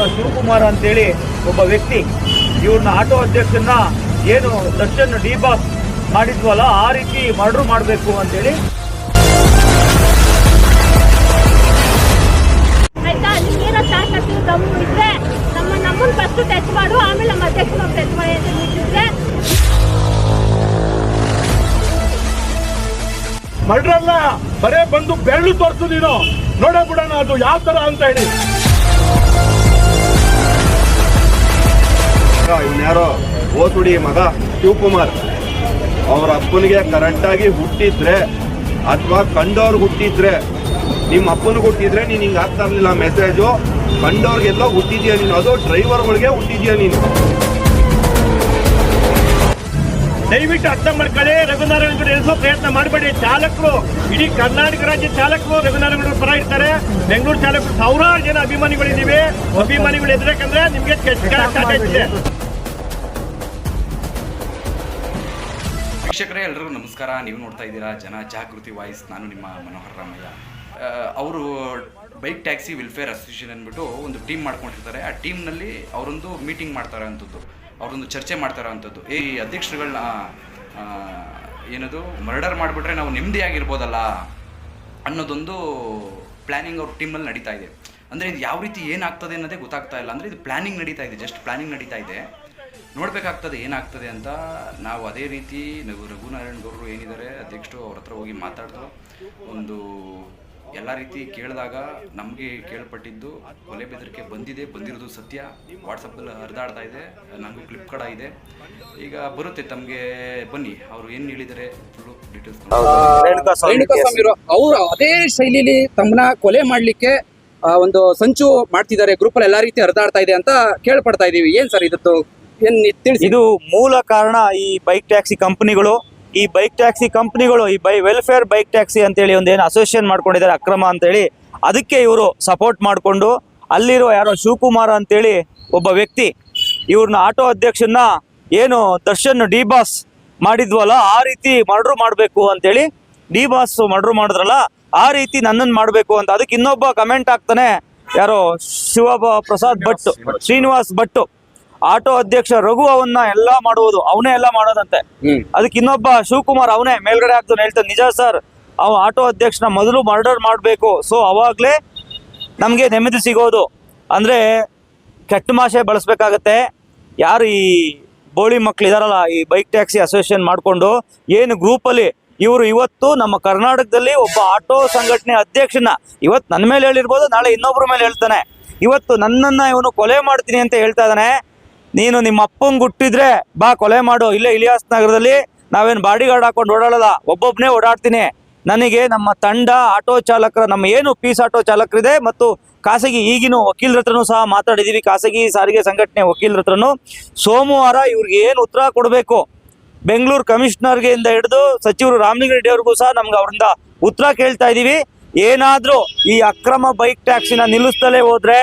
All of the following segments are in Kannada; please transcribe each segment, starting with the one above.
ಯಾರೋ ಶಿವಕುಮಾರ್ ಅಂತೇಳಿ ಒಬ್ಬ ವ್ಯಕ್ತಿ ಇವ್ರನ್ನ ಆಟೋ ಅಧ್ಯಕ್ಷನ ಏನು ದರ್ಶನ್ ಡಿಬಾಸ್ ಮಾಡಿದ್ವಲ್ಲ ಆ ರೀತಿ ಮರ್ಡರ್ ಮಾಡಬೇಕು ಅಂತೇಳಿ ನಮ್ಮನ್ನ ಫಸ್ಟ್ ಟಚ್ ಮಾಡು ಆಮೇಲೆ ನಮ್ಮ ಅಧ್ಯಕ್ಷನ ಟಚ್ ಮಾಡಿ ಅಂತ ನಿಂತಿದ್ರೆ ಮರ್ಡರ್ ಅಲ್ಲ, ಬರೇ ಬಂದು ಬೆರಳು ತೋರಿಸು ನೀನು ನೋಡೇ ಬಿಡೋಣ ಅದು ಯಾವ ತರ ಅಂತ ಹೇಳಿ. ಇನ್ಯಾರೋ ಓಸುಡಿ ಮಗ ಶಿವಕುಮಾರ್ ಅವ್ರ ಅಪ್ಪನಿಗೆ ಕರೆಕ್ಟಾಗಿ ಹುಟ್ಟಿದ್ರೆ ಅಥವಾ ಕಂಡವ್ರಿಗೆ ಹುಟ್ಟಿದ್ರೆ, ನಿಮ್ಮ ಅಪ್ಪನಿಗೆ ಹುಟ್ಟಿದ್ರೆ ನೀನು ಹಿಂಗೆ ಆಗ್ತಾ ಇರ್ಲಿಲ್ಲ ಮೆಸೇಜು. ಕಂಡವ್ರಿಗೆಲ್ಲ ಹುಟ್ಟಿದ್ಯಾ ನೀನು, ಅದು ಡ್ರೈವರ್ಗಳಿಗೆ ಹುಟ್ಟಿದ್ಯಾ ನೀನು. ದಯವಿಟ್ಟು ಅರ್ಥ ಮಾಡ್ಕೊಳ್ಳಿ, ರಘುನಾರಾಯಣ ಗೌಡ ಎಲ್ಸೋ ಪ್ರಯತ್ನ ಮಾಡಬೇಡಿ. ಚಾಲಕರು, ಇಡೀ ಕರ್ನಾಟಕ ರಾಜ್ಯ ಚಾಲಕರು ರಘುನಾರಾಯಣ ಗೌಡ ಪರ ಇರ್ತಾರೆ. ಬೆಂಗಳೂರು ಚಾಲಕರು ಸಾವಿರಾರು ಜನ ಅಭಿಮಾನಿಗಳಿದ್ದೀವಿ. ಅಭಿಮಾನಿಗಳು ಎದುರಕಂದ್ರೆ ನಿಮ್ಗೆ ಇದೆ. ವೀಕ್ಷಕರೇ ಎಲ್ಲರಿಗೂ ನಮಸ್ಕಾರ. ನೀವು ನೋಡ್ತಾ ಇದ್ದೀರಾ ಜನ ಜಾಗೃತಿ ವಾಯ್ಸ್. ನಾನು ನಿಮ್ಮ ಮನೋಹರ್ ರಾಮಯ್ಯ. ಅವರು ಬೈಕ್ ಟ್ಯಾಕ್ಸಿ ವೆಲ್ಫೇರ್ ಅಸೋಸಿಯೇಷನ್ ಅಂದ್ಬಿಟ್ಟು ಒಂದು ಟೀಮ್ ಮಾಡ್ಕೊಂಡಿರ್ತಾರೆ. ಆ ಟೀಮ್ನಲ್ಲಿ ಅವರೊಂದು ಮೀಟಿಂಗ್ ಮಾಡ್ತಾರೆ ಅಂಥದ್ದು, ಅವರೊಂದು ಚರ್ಚೆ ಮಾಡ್ತಾರೋ ಅಂಥದ್ದು. ಈ ಅಧ್ಯಕ್ಷರುಗಳನ್ನ ಏನದು ಮರ್ಡರ್ ಮಾಡಿಬಿಟ್ರೆ ನಾವು ನೆಮ್ಮದಿಯಾಗಿರ್ಬೋದಲ್ಲ ಅನ್ನೋದೊಂದು ಪ್ಲ್ಯಾನಿಂಗ್ ಅವ್ರ ಟೀಮಲ್ಲಿ ನಡೀತಾ ಇದೆ. ಅಂದರೆ ಇದು ಯಾವ ರೀತಿ ಏನಾಗ್ತದೆ ಅನ್ನೋದೇ ಗೊತ್ತಾಗ್ತಾ ಇಲ್ಲ. ಅಂದರೆ ಇದು ಪ್ಲ್ಯಾನಿಂಗ್ ನಡೀತಾ ಇದೆ, ಜಸ್ಟ್ ಪ್ಲ್ಯಾನಿಂಗ್ ನಡೀತಾ ಇದೆ. ನೋಡಬೇಕಾಗ್ತದೆ ಏನಾಗ್ತದೆ ಅಂತ. ನಾವು ಅದೇ ರೀತಿ ರಘುನಾರಾಯಣ ಗೌಡರು ಏನಿದ್ದಾರೆ ಅಧ್ಯಕ್ಷರು, ಅವ್ರ ಹತ್ರ ಹೋಗಿ ಮಾತಾಡಿದ್ರು. ಒಂದು ಎಲ್ಲ ರೀತಿ ಕೇಳಿದಾಗ ನಮಗೆ ಕೇಳ್ಪಟ್ಟಿದ್ದು ಕೊಲೆ ಬೆದರಿಕೆ ಬಂದಿರೋದು ಸತ್ಯ. ವಾಟ್ಸಪ್ಪಲ್ಲಿ ಹರಿದಾಡ್ತಾ ಇದೆ, ನನಗೂ ಕ್ಲಿಪ್ ಕೂಡ ಇದೆ. ಈಗ ಬರುತ್ತೆ ತಮಗೆ, ಬನ್ನಿ ಅವರು ಏನು ಹೇಳಿದ್ದಾರೆ ಫುಲ್ಲು ಡೀಟೇಲ್ಸ್. ರೇಣುಕಾಸ್ವಾಮಿ ಅವರು ಅದೇ ಶೈಲಿಲಿ ತಮ್ಮನ್ನ ಕೊಲೆ ಮಾಡಲಿಕ್ಕೆ ಒಂದು ಸಂಚು ಮಾಡ್ತಿದ್ದಾರೆ. ಗ್ರೂಪಲ್ಲಿ ಎಲ್ಲ ರೀತಿ ಹರಿದಾಡ್ತಾ ಇದೆ ಅಂತ ಕೇಳ್ಪಡ್ತಾ ಇದೀವಿ. ಏನ್ ಸರ್ ಇದತ್ತು ಇದು ಮೂಲ ಕಾರಣ ಈ ಬೈಕ್ ಟ್ಯಾಕ್ಸಿ ಕಂಪನಿಗಳು. ಈ ವೆಲ್ಫೇರ್ ಬೈಕ್ ಟ್ಯಾಕ್ಸಿ ಅಂತೇಳಿ ಒಂದೇನು ಅಸೋಸಿಯೇಷನ್ ಮಾಡ್ಕೊಂಡಿದ್ದಾರೆ ಅಕ್ರಮ ಅಂತೇಳಿ, ಅದಕ್ಕೆ ಇವರು ಸಪೋರ್ಟ್ ಮಾಡಿಕೊಂಡು ಅಲ್ಲಿರೋ ಯಾರೋ ಶಿವಕುಮಾರ್ ಅಂತೇಳಿ ಒಬ್ಬ ವ್ಯಕ್ತಿ ಇವ್ರನ್ನ ಆಟೋ ಅಧ್ಯಕ್ಷನ ಏನು ದರ್ಶನ್ ಡಿಬಾಸ್ ಮಾಡಿದ್ವಲ್ಲ ಆ ರೀತಿ ಮರ್ಡರ್ ಮಾಡಬೇಕು ಅಂತೇಳಿ, ಡಿಬಾಸ್ ಮರ್ಡರ್ ಮಾಡಿದ್ರಲ್ಲ ಆ ರೀತಿ ನನ್ನನ್ನು ಮಾಡಬೇಕು ಅಂತ. ಅದಕ್ಕೆ ಇನ್ನೊಬ್ಬ ಕಮೆಂಟ್ ಆಗ್ತಾನೆ, ಯಾರೋ ಪ್ರಸಾದ್ ಭಟ್, ಶ್ರೀನಿವಾಸ್ ಭಟ್ ಆಟೋ ಅಧ್ಯಕ್ಷ ರಘು ಅವನ್ನ ಎಲ್ಲ ಮಾಡುವುದು, ಅವನೇ ಎಲ್ಲ ಮಾಡೋದಂತೆ. ಅದಕ್ಕೆ ಇನ್ನೊಬ್ಬ ಶಿವಕುಮಾರ್ ಅವನೇ ಮೇಲ್ಗಡೆ ಆಗ್ತಾನೆ, ಹೇಳ್ತಾನೆ ನಿಜ ಸರ್ ಅವ ಆಟೋ ಅಧ್ಯಕ್ಷನ ಮೊದಲು ಮರ್ಡರ್ ಮಾಡಬೇಕು, ಸೊ ಅವಾಗಲೇ ನಮಗೆ ನೆಮ್ಮದಿ ಸಿಗೋದು. ಅಂದರೆ ಕೆಟ್ಟ ಭಾಷೆ ಬಳಸ್ಬೇಕಾಗತ್ತೆ. ಯಾರು ಈ ಬೋಳಿ ಮಕ್ಳು ಇದಾರಲ್ಲ, ಈ ಬೈಕ್ ಟ್ಯಾಕ್ಸಿ ಅಸೋಸಿಯೇಷನ್ ಮಾಡಿಕೊಂಡು ಏನು ಗ್ರೂಪಲ್ಲಿ ಇವರು ಇವತ್ತು ನಮ್ಮ ಕರ್ನಾಟಕದಲ್ಲಿ ಒಬ್ಬ ಆಟೋ ಸಂಘಟನೆ ಅಧ್ಯಕ್ಷನ ಇವತ್ತು ನನ್ನ ಮೇಲೆ ಹೇಳಿರ್ಬೋದು, ನಾಳೆ ಇನ್ನೊಬ್ಬರ ಮೇಲೆ ಹೇಳ್ತಾನೆ. ಇವತ್ತು ನನ್ನನ್ನು ಇವನು ಕೊಲೆ ಮಾಡ್ತೀನಿ ಅಂತ ಹೇಳ್ತಾ ಇದ್ದಾನೆ. ನೀನು ನಿಮ್ಮ ಅಪ್ಪಂಗೆ ಹುಟ್ಟಿದ್ರೆ ಬಾ ಕೊಲೆ ಮಾಡು. ಇಲ್ಲೇ ಇಲಿಯಾಸ್ ನಗರದಲ್ಲಿ ನಾವೇನು ಬಾಡಿ ಗಾರ್ಡ್ ಹಾಕೊಂಡು ಓಡಾಡಲ್ಲ, ಒಬ್ಬೊಬ್ಬನೇ ಓಡಾಡ್ತೀನಿ. ನನಗೆ ನಮ್ಮ ತಂಡ ಆಟೋ ಚಾಲಕರ, ನಮ್ಮ ಏನು ಪೀಸ್ ಆಟೋ ಚಾಲಕರಿದೆ ಮತ್ತು ಖಾಸಗಿ ಈಗಿನ ವಕೀಲರ ಹತ್ರನೂ ಸಹ ಮಾತಾಡಿದ್ದೀವಿ, ಖಾಸಗಿ ಸಾರಿಗೆ ಸಂಘಟನೆ ವಕೀಲರ ಹತ್ರನೂ. ಸೋಮವಾರ ಇವ್ರಿಗೆ ಏನು ಉತ್ತರ ಕೊಡಬೇಕು, ಬೆಂಗಳೂರು ಕಮಿಷನರ್ಗೆ ಇಂದ ಹಿಡಿದು ಸಚಿವರು ರಾಮಲಿಂಗಾರೆಡ್ಡಿ ಅವ್ರಿಗೂ ಸಹ ನಮ್ಗೆ ಅವರಿಂದ ಉತ್ತರ ಕೇಳ್ತಾ ಇದ್ದೀವಿ. ಏನಾದರೂ ಈ ಅಕ್ರಮ ಬೈಕ್ ಟ್ಯಾಕ್ಸಿನ ನಿಲ್ಲಿಸ್ತಲೇ ಹೋದ್ರೆ,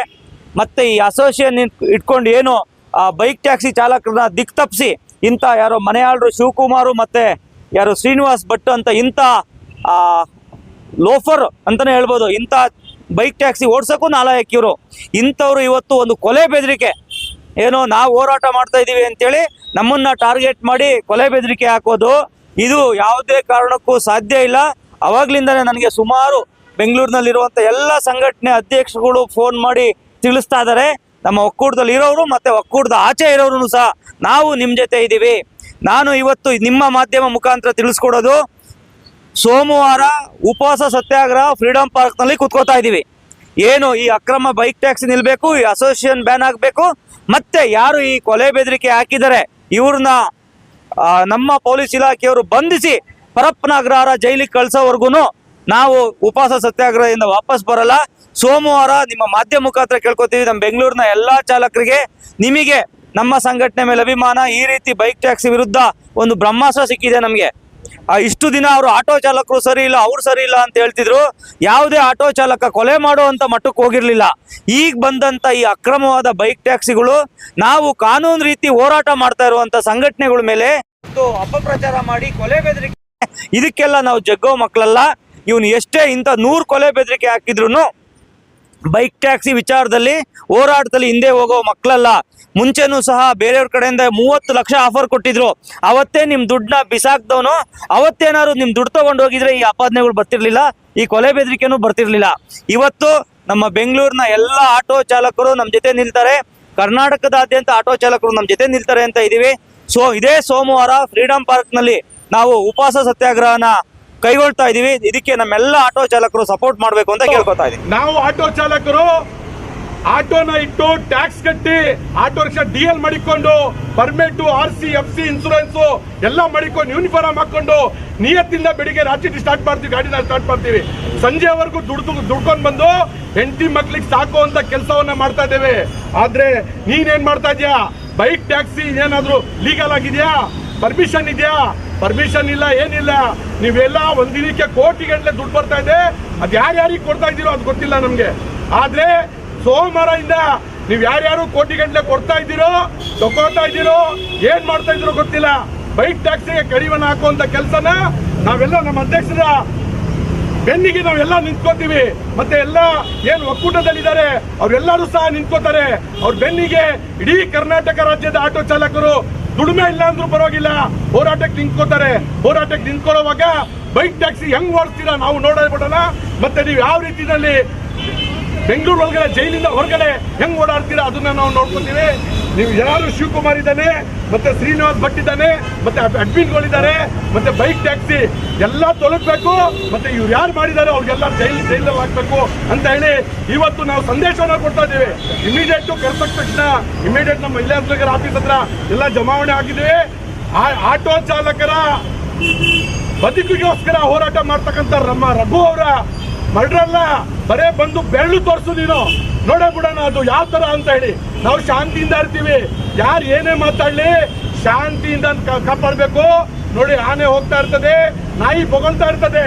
ಮತ್ತೆ ಈ ಅಸೋಸಿಯೇಷನ್ ಇಟ್ಕೊಂಡು ಏನು ಆ ಬೈಕ್ ಟ್ಯಾಕ್ಸಿ ಚಾಲಕರನ್ನ ದಿಕ್ ತಪ್ಪಿಸಿ ಇಂಥ ಯಾರೋ ಮನೆಯಾಳರು ಶಿವಕುಮಾರು ಮತ್ತೆ ಯಾರೋ ಶ್ರೀನಿವಾಸ್ ಭಟ್ ಅಂತ ಇಂಥ ಲೋಫರ್ ಅಂತಲೇ ಹೇಳ್ಬೋದು, ಇಂಥ ಬೈಕ್ ಟ್ಯಾಕ್ಸಿ ಓಡ್ಸೋಕ್ಕೂ ನಾಲಾಯಕ್ ಇವರು. ಇಂಥವ್ರು ಇವತ್ತು ಒಂದು ಕೊಲೆ ಬೆದರಿಕೆ, ಏನೋ ನಾವು ಹೋರಾಟ ಮಾಡ್ತಾ ಇದ್ದೀವಿ ಅಂತೇಳಿ ನಮ್ಮನ್ನ ಟಾರ್ಗೆಟ್ ಮಾಡಿ ಕೊಲೆ ಬೆದರಿಕೆ ಹಾಕೋದು, ಇದು ಯಾವುದೇ ಕಾರಣಕ್ಕೂ ಸಾಧ್ಯ ಇಲ್ಲ. ಅವಾಗ್ಲಿಂದನೇ ನನಗೆ ಸುಮಾರು ಬೆಂಗಳೂರಿನಲ್ಲಿರುವಂಥ ಎಲ್ಲ ಸಂಘಟನೆ ಅಧ್ಯಕ್ಷರುಗಳು ಫೋನ್ ಮಾಡಿ ತಿಳಿಸ್ತಾ ಇದ್ದಾರೆ. ನಮ್ಮ ಒಕ್ಕೂಟದಲ್ಲಿ ಇರೋರು ಮತ್ತು ಒಕ್ಕೂಟದ ಆಚೆ ಇರೋರು ಸಹ ನಾವು ನಿಮ್ಮ ಜೊತೆ ಇದ್ದೀವಿ. ನಾನು ಇವತ್ತು ನಿಮ್ಮ ಮಾಧ್ಯಮ ಮುಖಾಂತರ ತಿಳಿಸ್ಕೊಡೋದು, ಸೋಮವಾರ ಉಪವಾಸ ಸತ್ಯಾಗ್ರಹ ಫ್ರೀಡಮ್ ಪಾರ್ಕ್ನಲ್ಲಿ ಕೂತ್ಕೋತಾ ಇದ್ದೀವಿ. ಏನು ಈ ಅಕ್ರಮ ಬೈಕ್ ಟ್ಯಾಕ್ಸಿ ನಿಲ್ಲಬೇಕು, ಈ ಅಸೋಸಿಯೇಷನ್ ಬ್ಯಾನ್ ಆಗಬೇಕು, ಮತ್ತೆ ಯಾರು ಈ ಕೊಲೆ ಬೆದರಿಕೆ ಹಾಕಿದ್ದಾರೆ ಇವ್ರನ್ನ ನಮ್ಮ ಪೊಲೀಸ್ ಇಲಾಖೆಯವರು ಬಂಧಿಸಿ ಪರಪ್ಪನ ಅಗ್ರಹಾರ ಜೈಲಿಗೆ ಕಳ್ಸೋವರೆಗೂ ನಾವು ಉಪವಾಸ ಸತ್ಯಾಗ್ರಹದಿಂದ ವಾಪಸ್ ಬರಲ್ಲ. ಸೋಮವಾರ ನಿಮ್ಮ ಮಾಧ್ಯಮ ಮುಖಾಂತರ ಕೇಳ್ಕೊತೀವಿ, ನಮ್ಮ ಬೆಂಗಳೂರಿನ ಎಲ್ಲ ಚಾಲಕರಿಗೆ, ನಿಮಗೆ ನಮ್ಮ ಸಂಘಟನೆ ಮೇಲೆ ಅಭಿಮಾನ. ಈ ರೀತಿ ಬೈಕ್ ಟ್ಯಾಕ್ಸಿ ವಿರುದ್ಧ ಒಂದು ಬ್ರಹ್ಮಾಸ್ತ್ರ ಸಿಕ್ಕಿದೆ ನಮಗೆ. ಇಷ್ಟು ದಿನ ಅವರು ಆಟೋ ಚಾಲಕರು ಸರಿ ಇಲ್ಲ, ಅವ್ರು ಸರಿ ಇಲ್ಲ ಅಂತ ಹೇಳ್ತಿದ್ರು. ಯಾವುದೇ ಆಟೋ ಚಾಲಕ ಕೊಲೆ ಮಾಡುವಂಥ ಮಟ್ಟಕ್ಕೆ ಹೋಗಿರಲಿಲ್ಲ. ಈಗ ಬಂದಂಥ ಈ ಅಕ್ರಮವಾದ ಬೈಕ್ ಟ್ಯಾಕ್ಸಿಗಳು, ನಾವು ಕಾನೂನು ರೀತಿ ಹೋರಾಟ ಮಾಡ್ತಾ ಇರುವಂಥ ಸಂಘಟನೆಗಳ ಮೇಲೆ ಅಪಪ್ರಚಾರ ಮಾಡಿ ಕೊಲೆ ಬೆದರಿಕೆ, ಇದಕ್ಕೆಲ್ಲ ನಾವು ಜಗ್ಗೋ ಮಕ್ಕಳಲ್ಲ. ಇವನು ಎಷ್ಟೇ ಇಂಥ 100 ಕೊಲೆ ಬೆದರಿಕೆ ಹಾಕಿದ್ರು ಬೈಕ್ ಟ್ಯಾಕ್ಸಿ ವಿಚಾರದಲ್ಲಿ ಹೋರಾಟದಲ್ಲಿ ಹಿಂದೆ ಹೋಗೋ ಮಕ್ಕಳಲ್ಲ. ಮುಂಚೆನೂ ಸಹ ಬೇರೆಯವ್ರ ಕಡೆಯಿಂದ 30 ಲಕ್ಷ ಆಫರ್ ಕೊಟ್ಟಿದ್ರು. ಅವತ್ತೇ ನಿಮ್ಮ ದುಡ್ಡನ್ನ ಬಿಸಾಕ್ದವನು ಅವತ್ತೇನಾದ್ರು ನಿಮ್ಮ ದುಡ್ಡು ತಗೊಂಡು ಹೋಗಿದ್ರೆ ಈ ಆಪಾದನೆಗಳು ಬರ್ತಿರ್ಲಿಲ್ಲ, ಈ ಕೊಲೆ ಬೆದರಿಕೆನೂ ಬರ್ತಿರ್ಲಿಲ್ಲ. ಇವತ್ತು ನಮ್ಮ ಬೆಂಗಳೂರಿನ ಎಲ್ಲ ಆಟೋ ಚಾಲಕರು ನಮ್ಮ ಜೊತೆ ನಿಲ್ತಾರೆ, ಕರ್ನಾಟಕದಾದ್ಯಂತ ಆಟೋ ಚಾಲಕರು ನಮ್ಮ ಜೊತೆ ನಿಲ್ತಾರೆ ಅಂತ ಇದೀವಿ. ಸೊ ಇದೇ ಸೋಮವಾರ ಫ್ರೀಡಂ ಪಾರ್ಕ್ನಲ್ಲಿ ನಾವು ಉಪವಾಸ ಸತ್ಯಾಗ್ರಹನ ಕೈಗೊಳ್ತಾ ಇದೀವಿ. ಇದಕ್ಕೆ ನಮ್ಮೆಲ್ಲ ಆಟೋ ಚಾಲಕರು ಸಪೋರ್ಟ್ ಮಾಡಬೇಕು ಅಂತ ಕೇಳ್ಕೊತಾ ಇದೀವಿ. ನಾವು ಆಟೋ ಚಾಲಕರು ಆಟೋನ ಇಟ್ಟು ಟ್ಯಾಕ್ಸ್ ಕಟ್ಟಿ ಆಟೋ ರಿಕ್ಷಾ DL ಮಾಡಿಕೊಂಡು ಪರ್ಮಿಟ್ RC FC ಇನ್ಸೂರೆನ್ಸ್ ಎಲ್ಲ ಮಾಡಿಕೊಂಡು ಯೂನಿಫಾರ್ಮ್ ಹಾಕೊಂಡು ನಿಯತ್ತಿಂದ ಬೆಳಿಗ್ಗೆ ರಾತ್ರಿ ಸ್ಟಾರ್ಟ್ ಮಾಡ್ತೀವಿ, ಗಾಡಿನ ಸ್ಟಾರ್ಟ್ ಮಾಡ್ತೀವಿ. ಸಂಜೆವರೆಗೂ ದುಡ್ಕೊಂಡು ಬಂದು ಹೆಂಡತಿ ಮಕ್ಳಿಗೆ ಸಾಕು ಅಂತ ಕೆಲಸವನ್ನ ಮಾಡ್ತಾ ಇದ್ದೇವೆ. ಆದ್ರೆ ನೀನೇನ್ ಮಾಡ್ತಾ ಇದ್ಯಾ? ಬೈಕ್ ಟ್ಯಾಕ್ಸಿ ಏನಾದ್ರು ಲೀಗಲ್ ಆಗಿದ್ಯಾ? ಪರ್ಮಿಷನ್ ಇದೆಯಾ? ಪರ್ಮಿಷನ್ ಇಲ್ಲ, ಏನಿಲ್ಲ. ನೀವೆಲ್ಲ ಒಂದಿನಕ್ಕೆ ಕೋಟಿಗಟ್ಟಲೆ ದುಡ್ಡು ಬರ್ತಾ ಇದೆ. ಅದು ಯಾರ್ಯಾರಿಗೆ ಕೊಡ್ತಾ ಇದ್ದೀರೋ ಅದು ಗೊತ್ತಿಲ್ಲ ನಮ್ಗೆ. ಆದ್ರೆ ಸೋಮವಾರದಿಂದ ನೀವು ಯಾರ್ಯಾರು ಕೋಟಿಗಟ್ಟಲೆ ಕೊಡ್ತಾ ಇದ್ದೀರೋ, ತಗೋತಾ ಇದ್ದೀರೋ, ಏನ್ ಮಾಡ್ತಾ ಇದ್ದೀರೋ ಗೊತ್ತಿಲ್ಲ. ಬೈಕ್ ಟ್ಯಾಕ್ಸಿಗೆ ಕಡಿವಾಣ ಹಾಕುವಂತ ಕೆಲಸನ ನಾವೆಲ್ಲ ನಮ್ಮ ಅಧ್ಯಕ್ಷರ ಬೆನ್ನಿಗೆ ನಾವೆಲ್ಲ ನಿಂತ್ಕೋತೀವಿ. ಮತ್ತೆ ಎಲ್ಲ ಏನ್ ಒಕ್ಕೂಟದಲ್ಲಿದ್ದಾರೆ ಅವ್ರೆಲ್ಲರೂ ಸಹ ನಿಂತ್ಕೋತಾರೆ. ಅವ್ರ ಬೆನ್ನಿಗೆ ಇಡೀ ಕರ್ನಾಟಕ ರಾಜ್ಯದ ಆಟೋ ಚಾಲಕರು ದುಡಿಮೆ ಇಲ್ಲ ಅಂದ್ರೂ ಪರವಾಗಿಲ್ಲ ಹೋರಾಟಕ್ಕೆ ನಿಂತ್ಕೋತಾರೆ. ಹೋರಾಟಕ್ಕೆ ನಿಂತ್ಕೊಳ್ಳೋವಾಗ ಬೈಕ್ ಟ್ಯಾಕ್ಸಿ ಹೆಂಗ್ ಓಡಿಸ್ತೀರಾ ನಾವು ನೋಡೋಣ. ಮತ್ತೆ ನೀವು ಯಾವ ರೀತಿಯಲ್ಲಿ ಬೆಂಗಳೂರು ಒಳಗಡೆ ಜೈಲಿಂದ ಹೊರಗಡೆ ಹೆಂಗ್ ಓಡಾಡ್ತೀರಾ ಅದನ್ನ ನಾವು ನೋಡ್ಕೊತೀವಿ. ನೀವು ಯಾರು ಶಿವಕುಮಾರ್ ಇದ್ದಾನೆ, ಮತ್ತೆ ಶ್ರೀನಿವಾಸ್ ಭಟ್ ಇದ್ದಾನೆ, ಮತ್ತೆ ಅಡ್ಮಿನ್ಗಳಿದ್ದಾರೆ, ಮತ್ತೆ ಬೈಕ್ ಟ್ಯಾಕ್ಸಿ ಎಲ್ಲ ತೊಲಗಬೇಕು. ಮತ್ತೆ ಇವ್ರು ಯಾರು ಮಾಡಿದ್ದಾರೆ ಅವ್ರಿಗೆಲ್ಲ ಜೈಲಲ್ಲಿ ಹಾಕ್ಬೇಕು ಅಂತ ಹೇಳಿ ಇವತ್ತು ನಾವು ಸಂದೇಶವನ್ನ ಕೊಡ್ತಾ ಇದ್ದೀವಿ. ಇಮಿಡಿಯೇಟ್ ಕರ್ಸಕ್ ತಕ್ಷಣ ಇಮಿಡಿಯೇಟ್ ನಮ್ಮ ಇಲಾಖೆಗಳ ಆಫೀಸ್ ಹತ್ರ ಎಲ್ಲ ಜಮಾವಣೆ ಆಗಿದ್ದೀವಿ. ಆಟೋ ಚಾಲಕರ ಬದುಕಿಗೋಸ್ಕರ ಹೋರಾಟ ಮಾಡ್ತಕ್ಕಂಥ ನಮ್ಮ ರಘು ಅವರ ಮರ್ಡ್ರಲ್ಲ ಬರೇ ಬಂದು ಬೆರಳು ತೋರಿಸು, ನೀನು ನೋಡೇ ಬಿಡೋಣ ಅದು ಯಾವ ತರ ಅಂತ ಹೇಳಿ. ನಾವು ಶಾಂತಿಯಿಂದ ಇರ್ತೀವಿ, ಯಾರು ಏನೇ ಮಾತಾಡ್ಲಿ ಶಾಂತಿಯಿಂದ ಕಾಪಾಡಬೇಕು. ನೋಡಿ, ಆನೆ ಹೋಗ್ತಾ ಇರ್ತದೆ, ನಾಯಿ ಬೊಗಳ್ತಾ ಇರ್ತದೆ.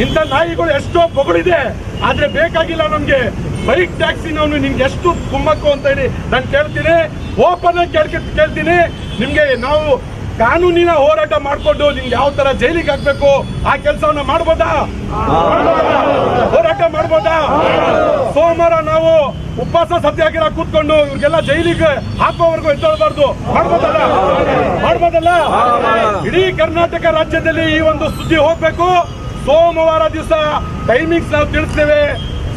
ಇಂಥ ನಾಯಿಗಳು ಎಷ್ಟೋ ಬೊಗಳಿದೆ, ಆದ್ರೆ ಬೇಕಾಗಿಲ್ಲ ನಮ್ಗೆ ಬೈಕ್ ಟ್ಯಾಕ್ಸಿ. ನಾವು ನಿಮ್ಗೆ ಎಷ್ಟು ಕುಮ್ಮಕ್ಕು ಅಂತ ಹೇಳಿ ನಾನು ಕೇಳ್ತೀನಿ, ಓಪನ್ ಆಗಿ ಕೇಳ್ತೀನಿ ನಿಮ್ಗೆ. ನಾವು ಕಾನೂನಿನ ಹೋರಾಟ ಮಾಡ್ಕೊಂಡು ನಿಮ್ಗೆ ಯಾವ ತರ ಜೈಲಿಗೆ ಹಾಕ್ಬೇಕು ಆ ಕೆಲಸವನ್ನ ಮಾಡ್ಬೋದಾ? ಹೋರಾಟ ಮಾಡ್ಬೋದಾ? ಸೋಮವಾರ ನಾವು ಉಪವಾಸ ಸತ್ಯಾಗ್ರಹ ಕೂತ್ಕೊಂಡು ಇವ್ರಿಗೆಲ್ಲ ಜೈಲಿಗೆ ಹಾಕುವವರೆಗೂ ಎದ್ದೇಳಬಾರ್ದು. ಮಾಡ್ಬೋದಲ್ಲ? ಇಡೀ ಕರ್ನಾಟಕ ರಾಜ್ಯದಲ್ಲಿ ಈ ಒಂದು ಸುದ್ದಿ ಹೋಗ್ಬೇಕು. ಸೋಮವಾರ ದಿವಸ ಟೈಮಿಂಗ್ಸ್ ನಾವು ತಿಳಿಸ್ತೇವೆ.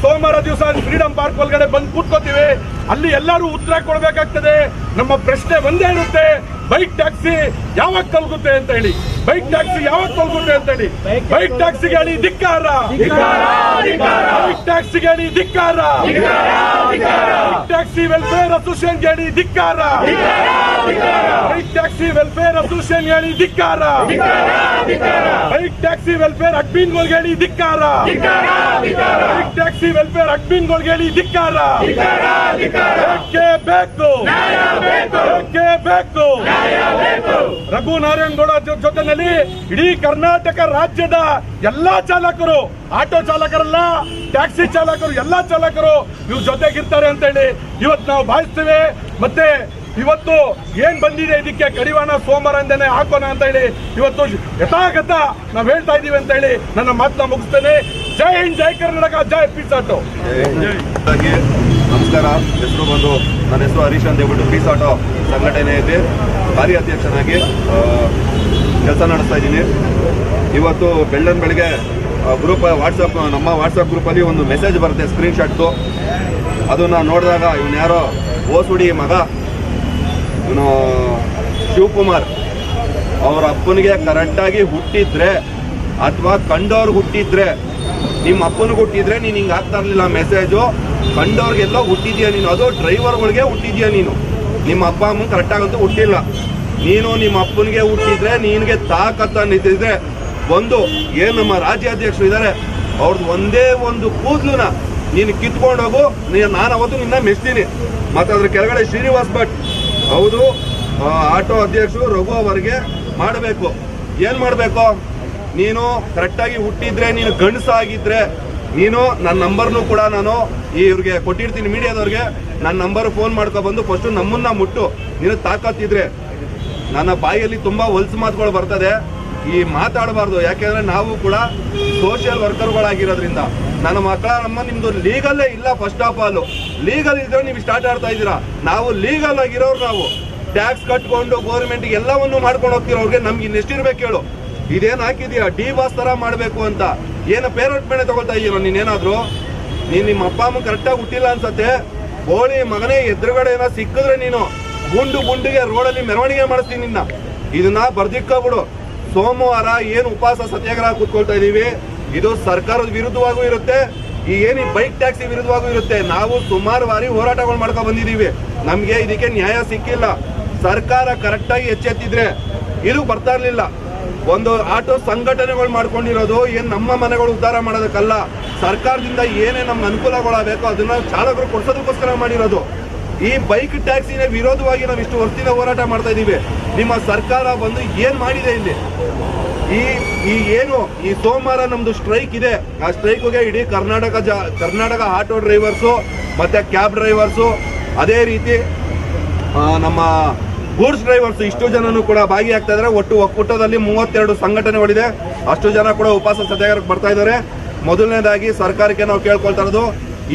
ಸೋಮವಾರ ದಿವಸ ಫ್ರೀಡಂ ಪಾರ್ಕ್ ಒಳಗಡೆ ಬಂದು ಕೂತ್ಕೋತೀವಿ. ಅಲ್ಲಿ ಎಲ್ಲರೂ ಉತ್ತರ ಕೊಡ್ಬೇಕಾಗ್ತದೆ. ನಮ್ಮ ಪ್ರಶ್ನೆ ಒಂದೇ ಇರುತ್ತೆ, ಬೈಕ್ ಟ್ಯಾಕ್ಸಿ ಯಾವಾಗ ತೊಲಗುತ್ತೆ ಅಂತ ಹೇಳಿ. ಬೈಕ್ ಟ್ಯಾಕ್ಸಿ ಯಾವಾಗ ತೊಲಗುತ್ತೆ ಅಂತ ಹೇಳಿ. ಬೈಕ್ ಟ್ಯಾಕ್ಸಿಗೆ ಹೇಳಿ ಧಿಕ್ಕಾರ, ಬೈಕ್ ಟ್ಯಾಕ್ಸಿಗೆ ಹೇಳಿ ಧಿಕ್ಕಾರ, ಬೈಕ್ ಟ್ಯಾಕ್ಸಿ ವೆಲ್ಫೇರ್ ಅಸೋಸಿಯೇಷನ್ ಹೇಳಿ ಧಿಕ್ಕಾರ, ಬೈಕ್ ಟ್ಯಾಕ್ಸಿ ವೆಲ್ಫೇರ್ ಅಸೋಸಿಯೇಷನ್ ಹೇಳಿ ಧಿಕ್ಕಾರ, ಬೈಕ್ ಟ್ಯಾಕ್ಸಿ ವೆಲ್ಫೇರ್ ಅಡ್ಮಿನ್ಗಳಿಗೆ ಹೇಳಿ ಧಿಕ್ಕಾರ, ಬೈಕ್ ಟ್ಯಾಕ್ಸಿ ವೆಲ್ಫೇರ್ ಅಡ್ಮಿನ್ಗಳಿಗೆ ಹೇಳಿ ಧಿಕ್ಕಾರ. ಬೇಕು ರಘು ನಾರಾಯಣಗೌಡ ಜೊತೆನಲ್ಲಿ ಇಡೀ ಕರ್ನಾಟಕ ರಾಜ್ಯದ ಎಲ್ಲಾ ಚಾಲಕರು, ಆಟೋ ಚಾಲಕರಲ್ಲ, ಟ್ಯಾಕ್ಸಿ ಚಾಲಕರು, ಎಲ್ಲಾ ಚಾಲಕರು ಇವ್ರ ಜೊತೆಗಿರ್ತಾರೆ ಅಂತ ಹೇಳಿ ಇವತ್ತು ನಾವು ಭಾವಿಸ್ತೇವೆ. ಮತ್ತೆ ಇವತ್ತು ಏನ್ ಬಂದಿದೆ ಇದಕ್ಕೆ ಕಡಿವಾಣ ಸೋಮವಾರದಿಂದನೇ ಹಾಕೋಣ ಅಂತ ಹೇಳಿ ಇವತ್ತು ಯಥಾಗತ ನಾವು ಹೇಳ್ತಾ ಇದೀವಿ ಅಂತ ಹೇಳಿ ನನ್ನ ಮಾತನ್ನ ಮುಗಿಸ್ತೇನೆ. ಜೈ ಹಿಂದ್, ಜೈ ಕರ್ನಾಟಕ, ಜೈ ಪೀಸ್ ಆಟೋ. ನಮಸ್ಕಾರ. ನನ್ನ ಹೆಸರು ಹರೀಶ್ ಅಂತ ಹೇಳ್ಬಿಟ್ಟು ಪೀಸ್ ಆಟೋ ಸಂಘಟನೆಯಲ್ಲಿ ಕಾರ್ಯಾಧ್ಯಕ್ಷನಾಗಿ ಕೆಲಸ ನಡೆಸ್ತಾ ಇದ್ದೀನಿ. ಇವತ್ತು ಬೆಳಗ್ಗೆ ಗ್ರೂಪ್ ನಮ್ಮ ವಾಟ್ಸಪ್ ಗ್ರೂಪಲ್ಲಿ ಒಂದು ಮೆಸೇಜ್ ಬರುತ್ತೆ, ಸ್ಕ್ರೀನ್ಶಾಟ್ದು. ಅದನ್ನು ನೋಡಿದಾಗ ಇವನು ಯಾರೋ ಓಸುಡಿ ಮಗ, ಇವನು ಶಿವಕುಮಾರ್, ಅವ್ರ ಅಪ್ಪನಿಗೆ ಕರೆಕ್ಟಾಗಿ ಹುಟ್ಟಿದ್ರೆ ಅಥವಾ ಕಂಡವ್ರಿಗೆ ಹುಟ್ಟಿದ್ರೆ, ನಿಮ್ಮ ಅಪ್ಪನಿಗೆ ಹುಟ್ಟಿದ್ರೆ ನೀನು ಹಿಂಗೆ ಆಗ್ತಾ ಇರಲಿಲ್ಲ ಮೆಸೇಜು. ಕಂಡವ್ರಿಗೆಲ್ಲ ಹುಟ್ಟಿದ್ಯಾ ನೀನು, ಅದು ಡ್ರೈವರ್ಗಳಿಗೆ ಹುಟ್ಟಿದ್ಯಾ ನೀನು. ನಿಮ್ಮ ಅಪ್ಪ ಅಮ್ಮನ ಕರೆಕ್ಟಾಗಂತೂ ಹುಟ್ಟಿಲ್ಲ. ನೀನು ನಿಮ್ಮ ಅಪ್ಪನಿಗೆ ಹುಟ್ಟಿದ್ರೆ ನಿನಗೆ ತಾಕತ್ತ ನಿಂತಿದ್ರೆ ಒಂದು ಏನು ನಮ್ಮ ರಾಜ್ಯಾಧ್ಯಕ್ಷರು ಇದ್ದಾರೆ ಅವ್ರದ್ದು ಒಂದೇ ಒಂದು ಕೂದಲುನ ನೀನು ಕಿತ್ಕೊಂಡೋಗು. ನಾನು ಅವತ್ತು ನಿನ್ನ ಮೆಚ್ತೀನಿ. ಮತ್ತು ಅದ್ರ ಕೆಳಗಡೆ ಶ್ರೀನಿವಾಸ್ ಭಟ್, ಹೌದು, ಆಟೋ ಅಧ್ಯಕ್ಷರು ರಘು ಅವರಿಗೆ ಮಾಡಬೇಕು. ಏನು ಮಾಡಬೇಕು? ನೀನು ಕರೆಕ್ಟಾಗಿ ಹುಟ್ಟಿದ್ರೆ, ನೀನು ಗಂಡಸಾಗಿದ್ರೆ ನೀನು ನನ್ನ ನಂಬರ್ನು ಕೂಡ ನಾನು ಇವ್ರಿಗೆ ಕೊಟ್ಟಿರ್ತೀನಿ, ಮೀಡಿಯಾದವ್ರಿಗೆ. ನನ್ನ ನಂಬರ್ ಫೋನ್ ಮಾಡ್ಕೊಬಂದು ಫಸ್ಟು ನಮ್ಮನ್ನ ಮುಟ್ಟು. ನೀನು ತಾಕತ್ತಿದ್ರೆ, ನನ್ನ ಬಾಯಲ್ಲಿ ತುಂಬ ಹೊಲ್ಸು ಮಾತುಗಳು ಬರ್ತದೆ. ಈ ಮಾತಾಡಬಾರ್ದು. ಯಾಕೆಂದ್ರೆ ನಾವು ಕೂಡ ಸೋಷಿಯಲ್ ವರ್ಕರ್ಗಳಾಗಿರೋದ್ರಿಂದ ನನ್ನ ಮಕ್ಕಳ ನಿಮ್ದು ಲೀಗಲ್ಲೇ ಇಲ್ಲ. ಫಸ್ಟ್ ಆಫ್ ಆಲ್ ಲೀಗಲ್ ಇದ್ರೆ ನೀವು ಸ್ಟಾರ್ಟ್ ಆಡ್ತಾ ಇದ್ದೀರಾ. ನಾವು ಲೀಗಲ್ ಆಗಿರೋರು, ನಾವು ಟ್ಯಾಕ್ಸ್ ಕಟ್ಕೊಂಡು ಗೌರ್ಮೆಂಟ್ಗೆ ಎಲ್ಲವನ್ನು ಮಾಡ್ಕೊಂಡು ಹೋಗ್ತಿರೋರ್ಗೆ ನಮ್ಗೆ ಇನ್ನೆಷ್ಟಿರ್ಬೇಕು ಹೇಳು. ಇದೇನು ಹಾಕಿದೀಯ ಡಿ ಬಾಸ್ ತರ ಮಾಡಬೇಕು ಅಂತ, ಏನು ಪೇರೆಂಟ್ ಮೇಲೆ ತಗೊಳ್ತಾ ಇದೀರೋ ನೀನೇನಾದ್ರು? ನೀನ್ ನಿಮ್ಮ ಅಪ್ಪ ಅಮ್ಮ ಕರೆಕ್ಟಾಗಿ ಹುಟ್ಟಿಲ್ಲ ಅನ್ಸತ್ತೆ. ಗೋಳಿ ಮಗನೇ ಎದುರುಗಡೆ ಏನೋ ಸಿಕ್ಕಿದ್ರೆ ನೀನು ಗುಂಡಿಗೆ ರೋಡಲ್ಲಿ ಮೆರವಣಿಗೆ ಮಾಡಿಸ್ತೀನಿ ನಿನ್ನ. ಇದನ್ನ ಬರ್ದಿಕ್ಕೋಬಿಡು. ಸೋಮವಾರ ಏನು ಉಪವಾಸ ಸತ್ಯಾಗ್ರಹ ಕೂತ್ಕೊಳ್ತಾ ಇದೀವಿ, ಇದು ಸರ್ಕಾರದ ವಿರುದ್ಧವಾಗೂ ಇರುತ್ತೆ, ಈ ಏನು ಬೈಕ್ ಟ್ಯಾಕ್ಸಿ ವಿರುದ್ಧವಾಗೂ ಇರುತ್ತೆ. ನಾವು ಸುಮಾರು ಬಾರಿ ಹೋರಾಟಗಳು ಮಾಡ್ಕೊಂಡು ಬಂದಿದ್ದೀವಿ, ನಮ್ಗೆ ಇದಕ್ಕೆ ನ್ಯಾಯ ಸಿಕ್ಕಿಲ್ಲ. ಸರ್ಕಾರ ಕರೆಕ್ಟಾಗಿ ಎಚ್ಚೆತ್ತಿದ್ರೆ ಇದು ಬರ್ತಾ ಇರ್ಲಿಲ್ಲ. ಒಂದು ಆಟೋ ಸಂಘಟನೆಗಳು ಮಾಡ್ಕೊಂಡಿರೋದು ಏನ್ ನಮ್ಮ ಮನೆಗಳು ಉದ್ಧಾರ ಮಾಡೋದಕ್ಕಲ್ಲ, ಸರ್ಕಾರದಿಂದ ಏನೇ ನಮ್ಗೆ ಅನುಕೂಲಗಳಾಗಬೇಕು ಅದನ್ನ ಚಾಲಕರು ಕೊಡ್ಸೋದಕ್ಕೋಸ್ಕರ ಮಾಡಿರೋದು. ಈ ಬೈಕ್ ಟ್ಯಾಕ್ಸಿನ ವಿರೋಧವಾಗಿ ನಾವು ಇಷ್ಟು ವರ್ಷದಿಂದ ಹೋರಾಟ ಮಾಡ್ತಾ ಇದೀವಿ. ನಿಮ್ಮ ಸರ್ಕಾರ ಬಂದು ಏನ್ ಮಾಡಿದೆ ಇಲ್ಲಿ? ಈ ಏನು ಈ ಸೋಮವಾರ ನಮ್ದು ಸ್ಟ್ರೈಕ್ ಇದೆ, ಆ ಸ್ಟ್ರೈಕ್ಗೆ ಇಡೀ ಕರ್ನಾಟಕ ಆಟೋ ಡ್ರೈವರ್ಸು ಮತ್ತೆ ಕ್ಯಾಬ್ ಡ್ರೈವರ್ಸು, ಅದೇ ರೀತಿ ನಮ್ಮ ಗೂಡ್ಸ್ ಡ್ರೈವರ್ಸ್ ಇಷ್ಟು ಜನನು ಕೂಡ ಭಾಗಿಯಾಗ್ತಾ ಇದ್ದಾರೆ. ಒಟ್ಟು ಒಕ್ಕೂಟದಲ್ಲಿ 32 ಸಂಘಟನೆಗಳಿದೆ. ಅಷ್ಟು ಜನ ಕೂಡ ಉಪವಾಸ ಸತ್ಯಾಗ್ರಹಕ್ಕೆ ಬರ್ತಾ ಇದ್ದಾರೆ. ಮೊದಲನೇದಾಗಿ ಸರ್ಕಾರಕ್ಕೆ ನಾವು ಕೇಳ್ಕೊಳ್ತಾ ಇರೋದು,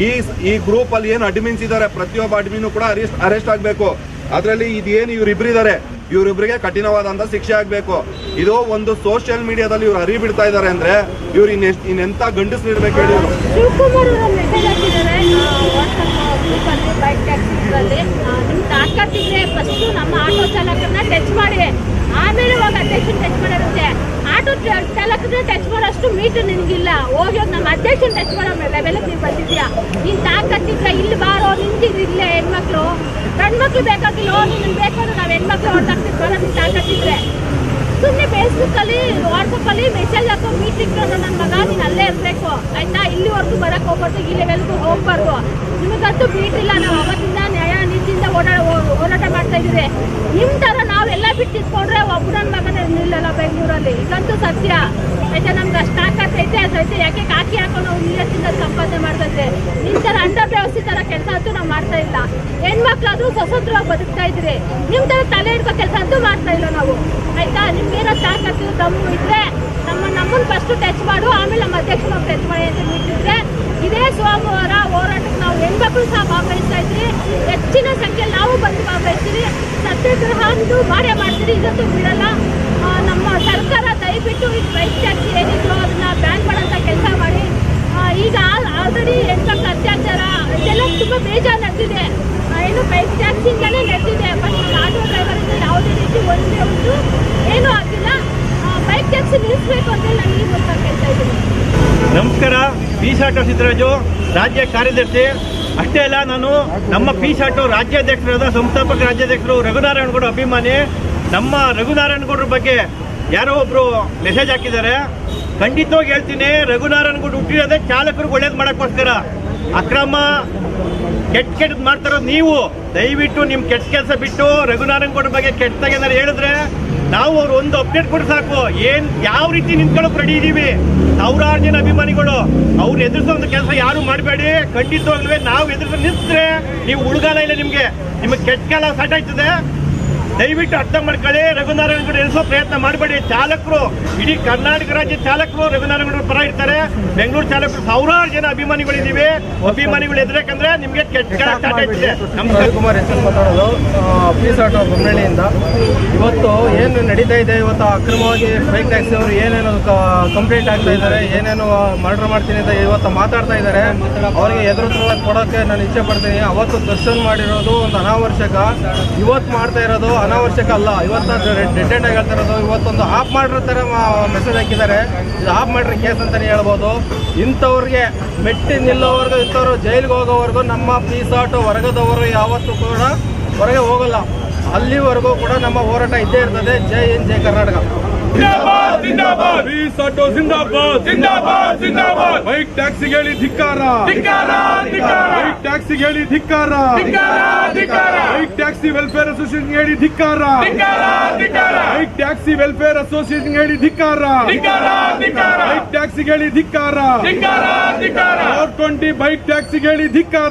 ಈ ಗ್ರೂಪ್ ಅಲ್ಲಿ ಏನು ಅಡ್ಮಿನ್ಸ್ ಇದ್ದಾರೆ ಪ್ರತಿಯೊಬ್ಬ ಅಡ್ಮಿನ್ ಕೂಡ ಅರೆಸ್ಟ್ ಆಗಬೇಕು. ಅದರಲ್ಲಿ ಇದೇನು ಇವರಿಬ್ಬರಿದ್ದಾರೆ, ಇವರಿಬ್ಬರಿಗೆ ಕಠಿಣವಾದಂತ ಶಿಕ್ಷೆ ಆಗಬೇಕು. ಇದು ಒಂದು ಸೋಷಿಯಲ್ ಮೀಡಿಯಾದಲ್ಲಿ ಇವ್ರು ಹರಿ ಬಿಡ್ತಾ ಇದ್ದಾರೆ ಅಂದ್ರೆ ಇವ್ರು ಇನ್ನೆಂತ ಗಂಡಸ್ರಿರ್ಬೇಕು ಹೇಳಿ. ಇವರು ಶಿವಕುಮಾರ್ ಅವರು ಮೆಸೇಜ್ ಹಾಕಿದ್ದಾರೆ ವಾಟ್ಸಪ್ ಗ್ರೂಪಲ್ಲಿ ಬೈಕ್ ಟ್ಯಾಕ್ಸಿ ಇದರಲ್ಲಿ. ನಿಮ್ಮ ತಾಕತ್ತಿದ್ರೆ ಫಸ್ಟು ನಮ್ಮ ಆಟೋ ಚಾಲಕರನ್ನ ಟಚ್ ಮಾಡಿ, ಆಮೇಲೆ ಹೋಗಿ ಅಧ್ಯಕ್ಷನ ಟಚ್ ಮಾಡಿರುತ್ತೆ. ಆಟೋ ಚಾಲಕರನ್ನ ಟಚ್ ಮಾಡೋಷ್ಟು ಮೀಟರ್ ನಿನ್ಗಿಲ್ಲ. ಹೋಗಿ ನಮ್ಮ ಅಧ್ಯಕ್ಷನ ಟಚ್ ಮಾಡೋ ಲೆವೆಲ್ಗೆ ನೀವು ಬಂದಿದ್ಯಾ. ನೀನು ತಾಕತ್ತಿದ್ರೆ ಇಲ್ಲಿ ಬಾರೋ, ನಿಂತಿದ್ರು ಇಲ್ಲೇ ಹೆಣ್ಮಕ್ಳು. ಗಂಡ್ಮಕ್ಳು ಬೇಕಾಗಿಲ್ಲ, ನೀನು ಬೇಕಾದ್ರೆ ನಾವು ಹೆಣ್ಮಕ್ಳು ಹೊರಟಾಗ್ತಿದ್ ಬರೋ ನಿನ್ ತಾಕತ್ತಿದ್ರೆ. ಸುಮ್ಮನೆ ಫೇಸ್ಬುಕ್ಕಲ್ಲಿ ವಾಟ್ಸಪ್ಪಲ್ಲಿ ಮೆಸೇಜ್ ಹಾಕೋ ಮೀಟಿಂಗ್ ನನ್ನ ಮಗ ನೀನು ಅಲ್ಲೇ ಇರಬೇಕು ಆಯ್ತಾ, ಇಲ್ಲಿವರೆಗೂ ಬರಕ್ಕೆ ಹೋಗ್ಬಾರ್ದು, ಇಲ್ಲಿ ಲೆವೆಲ್ಗೂ ಹೋಗ್ಬಾರ್ದು. ನಿಮಗಂತೂ ಬೀಟಿಲ್ಲ. ನಾವು ಅವತ್ತಿಂದ ನ್ಯಾಯ ನೀತಿಯಿಂದ ಹೋರಾಟ ಮಾಡ್ತಾ ಇದ್ದೀವಿ. ನಿಮ್ಮ ಥರ ನಾವೆಲ್ಲ ಬಿಟ್ಟಿಸ್ಕೊಂಡ್ರೆ ಒಬ್ಬ ನನ್ನ ಮಗನ ನಿಲ್ಲಲ್ಲ ಬೆಂಗಳೂರಲ್ಲಿ. ಇದಂತೂ ಸತ್ಯ ಆಯ್ತಾ. ನಮ್ಗೆ ಅಷ್ಟು ತಾಕತ್ತೈತೆ ಅದೈತೆ. ಯಾಕೆ ಕಾಕಿ ಹಾಕೊಂಡು ನಾವು ನೀರತ್ತಿಂದ ಸಂಪಾದನೆ ಮಾಡ್ತೈತೆ. ನಿಮ್ಮ ಥರ ಅಂಡರ್ ವ್ಯವಸ್ಥೆ ಥರ ಕೆಲಸ ಅಂತೂ ನಾವು ಮಾಡ್ತಾ ಇಲ್ಲ. ಹೆಣ್ಮಕ್ಳಾದ್ರೂ ಸ್ವತಂತ್ರವಾಗಿ ಬದುಕ್ತಾ ಇದ್ರಿ. ನಿಮ್ಮ ಥರ ತಲೆ ಹಿಡ್ಕೋ ಕೆಲಸ ಅಂತೂ ಮಾಡ್ತಾ ಇಲ್ಲ ನಾವು ಆಯ್ತಾ. ನಿಮ್ಗೇನೋ ತಾಕತ್ತು ದಮ್ಮು ಇದ್ರೆ ನಮ್ಮನ್ನು ಫಸ್ಟು ಟಚ್ ಮಾಡು, ಆಮೇಲೆ ನಮ್ಮ ಅಧ್ಯಕ್ಷನ ಟಚ್ ಮಾಡಿ ಅಂತ ಬಿಟ್ಟಿದ್ರೆ ಇದೇ ಸೋಮವಾರ ಹೋರಾಟಕ್ಕೆ ನಾವು ಹೆಣ್ಮಕ್ಳು ಸಹ ಭಾಗವಹಿಸ್ತಾ ಇದ್ರಿ. ಹೆಚ್ಚಿನ ಸಂಖ್ಯೆಯಲ್ಲಿ ನಾವು ಬಂದು ಭಾಗವಹಿಸ್ತೀವಿ. ಸತ್ಯಾಗ್ರಹ ಅಂತೂ ಮಾಡೇ ಮಾಡ್ತೀರಿ, ಇದಂತೂ ಬಿಡಲ್ಲ. ನಮ್ಮ ಸರ್ಕಾರ ದಯವಿಟ್ಟು ಈ ಬೈಕ್ ಟ್ಯಾಕ್ಸಿ ಏನಿದ್ರು ಅದನ್ನ ಬ್ಯಾನ್ ಮಾಡೋಂಥ ಕೆಲಸ ಮಾಡಿ. ಈಗ ಆಲ್ರೆಡಿ ಹೆಣ್ಮಕ್ಳು ಅತ್ಯಾಚಾರ ಇದೆಲ್ಲ ತುಂಬ ಬೇಜಾರು ನಡೆದಿದೆ. ಏನು ಬೈಕ್ ಟ್ಯಾಕ್ಸಿಯಿಂದಲೇ ನಡೆದಿದೆ. ಬಟ್ ನಮ್ಮ ಆಟೋ ಡ್ರೈವರಿಂದ ಯಾವುದೇ ರೀತಿ ಒಂದು ಏನೂ ಆಗಿಲ್ಲ. ಬೈಕ್ ಟ್ಯಾಕ್ಸಿ ನಿಲ್ಲಿಸಬೇಕು ಅಂತೇಳಿ ನಾನು ಈ ಮೂಲಕ ಕೇಳ್ತಾ ಇದ್ದೀನಿ. ನಮಸ್ಕಾರ, ಪೀಸ್ ಆಟೋ ಸಿದ್ದರಾಜು, ರಾಜ್ಯ ಕಾರ್ಯದರ್ಶಿ. ಅಷ್ಟೇ ಅಲ್ಲ, ನಾನು ನಮ್ಮ ಪೀಸ್ ಆಟೋ ರಾಜ್ಯಾಧ್ಯಕ್ಷರಾದ ಸಂಸ್ಥಾಪಕ ರಾಜ್ಯಾಧ್ಯಕ್ಷರು ರಘುನಾರಾಯಣಗೌಡ ಅಭಿಮಾನಿ. ನಮ್ಮ ರಘುನಾರಾಯಣಗೌಡ್ರ ಬಗ್ಗೆ ಯಾರೋ ಒಬ್ರು ಮೆಸೇಜ್ ಹಾಕಿದ್ದಾರೆ. ಖಂಡಿತವಾಗಿ ಹೇಳ್ತೀನಿ, ರಘುನಾರಾಯಣಗೌಡ ಹುಟ್ಟಿರೋದೇ ಚಾಲಕರಿಗೆ ಒಳ್ಳೇದು ಮಾಡೋಕ್ಕೋಸ್ಕರ. ಅಕ್ರಮ ಕೆಟ್ಟದ್ದು ಮಾಡ್ತಾರೋದು ನೀವು. ದಯವಿಟ್ಟು ನಿಮ್ಮ ಕೆಟ್ಟ ಕೆಲಸ ಬಿಟ್ಟು ರಘುನಾರಾಯಣಗೌಡ್ರ ಬಗ್ಗೆ ಕೆಟ್ಟದಾಗ ಏನಾರು ಹೇಳಿದ್ರೆ ನಾವು ಅವ್ರು ಒಂದು ಅಪ್ಡೇಟ್ ಕೊಟ್ಟು ಸಾಕು. ಯಾವ ರೀತಿ ನಿಂತ್ಕೊಳ್ಳೋಕೆ ರೆಡಿ ಇದ್ದೀವಿ. ಸಾವಿರಾರು ಜನ ಅಭಿಮಾನಿಗಳು ಅವ್ರು ಎದುರಿಸೋ ಒಂದು ಕೆಲಸ ಯಾರು ಮಾಡಬೇಡಿ. ಖಂಡಿತವಾಗ್ಲೂ ನಾವು ಎದುರಿಸೋ ನಿಂತ್ರೆ ನೀವು ಉಳ್ಗಾಲ ಇಲ್ಲ. ನಿಮಗೆ ಕೆಟ್ಟ ಕಾಲ ಸ್ಟಾರ್ಟ್ ಆಯ್ತದೆ. ದಯವಿಟ್ಟು ಅರ್ಥ ಮಾಡ್ಕೊಳ್ಳಿ. ರಘುನಾರಾಯಣಗೌಡ ಎನಿಸೋ ಪ್ರಯತ್ನ ಮಾಡಬೇಡಿ. ಚಾಲಕರು, ಇಡೀ ಕರ್ನಾಟಕ ರಾಜ್ಯ ಚಾಲಕರು ರಘುನಾರಾಯಣಗೌಡ ಪರ ಇರ್ತಾರೆ. ಬೆಂಗಳೂರು ಚಾಲಕರು ಸಾವಿರಾರು ಜನ ಅಭಿಮಾನಿಗಳಿದ್ದೀವಿ. ಅಭಿಮಾನಿಗಳು ಎದುರಕಂದ್ರೆ ನಿಮಗೆ ಕೆಟ್ಟ ಕಾಲ ಸ್ಟಾರ್ಟ್ ಆಯ್ತದೆ. ನಮಸ್ಕಾರ, ಕುಮಾರ್ ಹೆಸರು ಮಾತಾಡೋದು, ಪೀಸ್ ಆಟೋ ಬೊಮ್ಮನಹಳ್ಳಿಯಿಂದ. ಇವತ್ತು ಏನು ನಡೀತಾ ಇದೆ, ಇವತ್ತು ಅಕ್ರಮವಾಗಿ ಬೈಕ್ ಟ್ಯಾಕ್ಸಿ ಅವರು ಏನೇನು ಕಂಪ್ಲೇಂಟ್ ಆಗ್ತಾ ಇದ್ದಾರೆ, ಏನೇನು ಮರ್ಡರ್ ಮಾಡ್ತೀನಿ ಅಂತ ಇವತ್ತು ಮಾತಾಡ್ತಾ ಇದ್ದಾರೆ. ಅವರಿಗೆ ಎದುರು ಕೊಡೋಕ್ಕೆ ನಾನು ಇಚ್ಛೆ ಪಡ್ತೀನಿ. ಅವತ್ತು ದರ್ಶನ್ ಮಾಡಿರೋದು ಒಂದು ಅನಾವಶ್ಯಕ, ಇವತ್ತು ಮಾಡ್ತಾ ಇರೋದು ಅನಾವಶ್ಯಕ ಅಲ್ಲ. ಇವತ್ತು ಡೆಡ್ ಆಗಿ ಹೇಳ್ತಾ ಇರೋದು. ಇವತ್ತೊಂದು ಆಫ್ ಮಾಡಿರೋ ಥರ ಮೆಸೇಜ್ ಹಾಕಿದ್ದಾರೆ. ಇದು ಆಫ್ ಮಾಡಿರೋ ಕೇಸ್ ಅಂತಲೇ ಹೇಳ್ಬೋದು. ಇಂಥವ್ರಿಗೆ ಮೆಟ್ಟಿ ನಿಲ್ಲೋವರೆಗೂ, ಇಂಥವ್ರು ಜೈಲಿಗೆ ಹೋಗೋವರೆಗೂ ನಮ್ಮ ಪೀಸ್ ಆಟೋ ವರ್ಗದವರು ಯಾವತ್ತೂ ಕೂಡ ಹೊರಗೆ ಹೋಗಲ್ಲ. ಅಲ್ಲಿವರೆಗೂ ಕೂಡ ನಮ್ಮ ಹೋರಾಟ ಇದ್ದೇ ಇರ್ತದೆ. ಜೈ ಹಿಂದ್, ಜೈ ಕರ್ನಾಟಕ. ಪೀಸ್ ಆಟೋ ಜಿಂದಾಬಾದ್, ಜಿಂದಾಬಾದ್, ಜಿಂದಾಬಾದ್. ಬೈಕ್ ಟ್ಯಾಕ್ಸಿಗೆ ಹೇಳಿ ಧಿಕ್ಕಾರ, ಬೈಕ್ ಟ್ಯಾಕ್ಸಿಗೆ ಹೇಳಿ ಧಿಕ್ಕಾರ, ಬೈಕ್ ಟ್ಯಾಕ್ಸಿ ವೆಲ್ಫೇರ್ ಅಸೋಸಿಯೇಷನ್ ಹೇಳಿ ಧಿಕ್ಕಾರ, ಬೈಕ್ ಟ್ಯಾಕ್ಸಿ ವೆಲ್ಫೇರ್ ಅಸೋಸಿಯೇಷನ್ ಹೇಳಿ ಧಿಕ್ಕಾರ, ಬೈಕ್ ಟ್ಯಾಕ್ಸಿಗೆ ಹೇಳಿ ಧಿಕ್ಕಾರ, 420 ಬೈಕ್ ಟ್ಯಾಕ್ಸಿಗೆ ಹೇಳಿ ಧಿಕ್ಕಾರ.